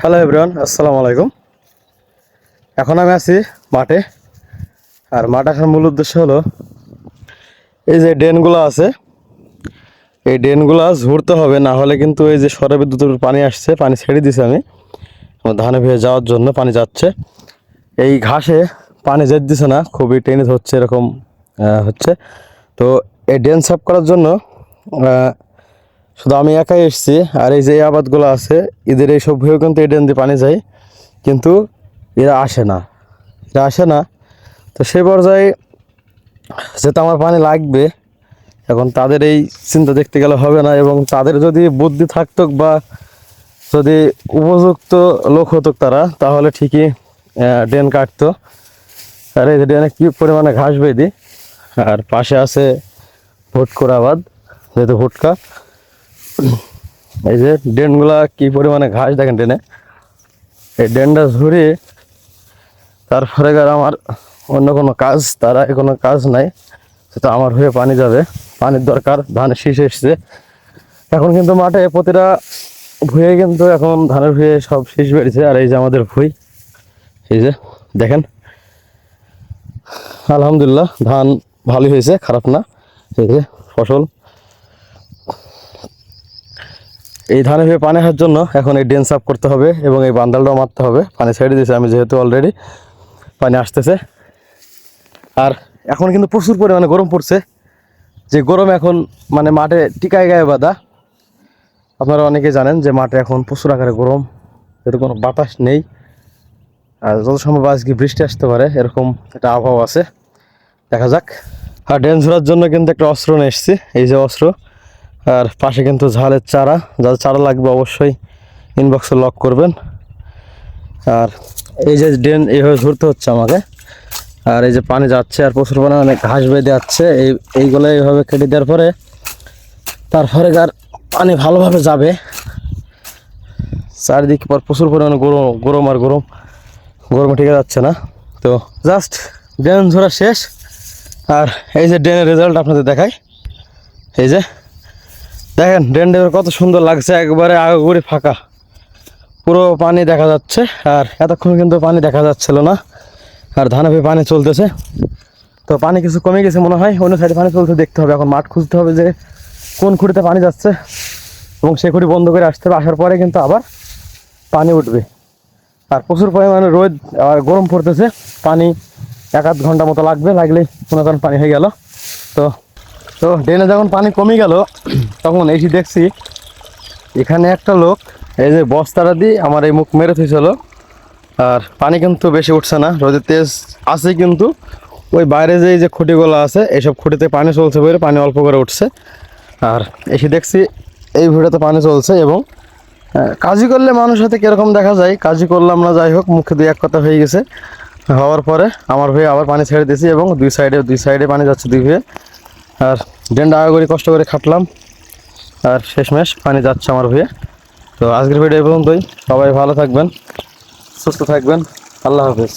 Hello everyone, আসসালামু আলাইকুম। এখন আমি আছি মাঠে। আর মাঠ আসার মূল উদ্দেশ্য হলো এই যে ড্রেনগুলো আছে, এই ড্রেনগুলো ঝুরতে হবে, না হলে কিন্তু এই যে সৌর বিদ্যুতের পানি আসছে, পানি ছেড়ে দিছি আমি আমার ধানে ভেজে যাওয়ার জন্য। পানি যাচ্ছে, এই ঘাসে পানি যেতে দিছে না, খুবই টেনে ধরছে এরকম হচ্ছে। তো এই ড্রেন সাফ করার জন্য শুধু আমি একাই এসেছি। আর এই যে আবাদগুলো আছে, এদের এই সব ভেবেও কিন্তু এই ড্রেন দিয়ে পানি যায়, কিন্তু এরা আসে না, তো সেই পর্যায়ে যেটা আমার পানি লাগবে, এখন তাদের এই চিন্তা দেখতে গেলে হবে না। এবং তাদের যদি বুদ্ধি থাকতো বা যদি উপযুক্ত লোক হতো তারা, তাহলে ঠিকই ড্রেন কাটতো। আর এই ড্রেনে কী পরিমাণে ঘাস বেঁধি, আর পাশে আছে ভুট্টার আবাদ, যেহেতু ভুট্টা। এই যে ড্রেনগুলা কী পরিমাণে ঘাস দেখেন ড্রেনে, এই ড্রেনটা ঝরিয়ে তারপরে আমার অন্য কোনো কাজ, তারা কোনো কাজ নাই, সেটা আমার হয়ে পানি যাবে। পানির দরকার, ধানের শীষ এসছে এখন, কিন্তু মাঠে প্রতিটা ভুঁয়ে কিন্তু এখন ধানের ভুঁয়ে সব শীষ বেড়েছে। আর এই যে আমাদের ভুঁই, এই যে দেখেন, আলহামদুলিল্লাহ ধান ভালোই হয়েছে, খারাপ না। এই যে ফসল, এই ধানে ভুঁয়ে পানি আসার জন্য এখন এই ড্রেন সাফ করতে হবে এবং এই বান্দালটাও মারতে হবে। পানি ছেড়ে দিয়েছে আমি, যেহেতু অলরেডি পানি আসতেছে। আর এখন কিন্তু প্রচুর পরিমাণে গরম পড়ছে, যে গরম এখন মানে মাঠে টিকায় গায়ে বাঁধা। আপনারা অনেকেই জানেন যে মাঠে এখন প্রচুর আকারে গরম, যেহেতু কোনো বাতাস নেই। আর যত সম্ভব আজকে বৃষ্টি আসতে পারে, এরকম একটা আবহাওয়া আছে, দেখা যাক। আর ড্রেন ঝরার জন্য কিন্তু একটা অস্ত্র নিয়ে এসেছি, এই যে অস্ত্র। আর পাশে কিন্তু ঝালের চারা, যাদের চারা লাগবে অবশ্যই ইনবক্সে লক করবেন। আর এই যে ড্রেন এইভাবে ঝরতে হচ্ছে আমাকে, আর এই যে পানি যাচ্ছে আর প্রচুর পরিমাণে ঘাস বেঁধে যাচ্ছে, এইগুলো এইভাবে কেটে দেওয়ার পরে তারপরে আর পানি ভালোভাবে যাবে। চারিদিকে পর প্রচুর পরিমাণে গরমে ঠিক যাচ্ছে না। তো জাস্ট ড্রেন ঝরা শেষ। আর এই যে ড্রেনের রেজাল্ট আপনাদের দেখাই, এই যে দেখেন ড্রেনটা কত সুন্দর লাগছে, একবারে আগুড়ি ফাঁকা, পুরো পানি দেখা যাচ্ছে। আর এতক্ষণ কিন্তু পানি দেখা যাচ্ছিল না, আর ধানে পানি চলতেছে। তো পানি কিছু কমে গেছে মনে হয়, অন্য সাইডে পানি চলতে দেখতে হবে। এখন মাঠ খুঁজতে হবে যে কোন খুঁড়িতে পানি যাচ্ছে, এবং সেই খুঁড়ি বন্ধ করে আসতে হবে। আসার পরে কিন্তু আবার পানি উঠবে। আর প্রচুর পরিমাণে রোদ আর গরম পড়তেছে, পানি 1-8 ঘন্টা মতো লাগবে, লাগলেই মনে করেন পানি হয়ে গেল। তো তো ড্রেনে যখন পানি কমে গেল, তখন এসে দেখছি এখানে একটা লোক এই যে বস্তাটা দিয়ে আমার এই মুখ মেরে থুইছিল। আর পানি কিন্তু বেশি উঠছে না, রোদের তেজ আছে, কিন্তু ওই বাইরে যে খুঁটিগুলো আছে, এইসব খুঁটিতে পানি চলছে বলে পানি অল্প করে উঠছে। আর এসে দেখছি এই ভিড়েতে পানি চলছে। এবং কাজই করলে মানুষ হাতে কীরকম দেখা যায়, কাজই করলাম না, যাই হোক, মুখে 2-1 কথা হয়ে গেছে। হওয়ার পরে আমার ভয়ে আবার পানি ছেড়ে দিয়েছি, এবং দুই সাইডে পানি যাচ্ছে দুই ভয়ে। আর ড্রেনটা আগে করে কষ্ট করে খাটলাম, আর শেষমেশ পানি যাচ্ছে আমার ভয়ে। তো আজকের ভিডিও এই পর্যন্তই। সবাই ভালো থাকবেন, সুস্থ থাকবেন, আল্লাহ হাফেজ।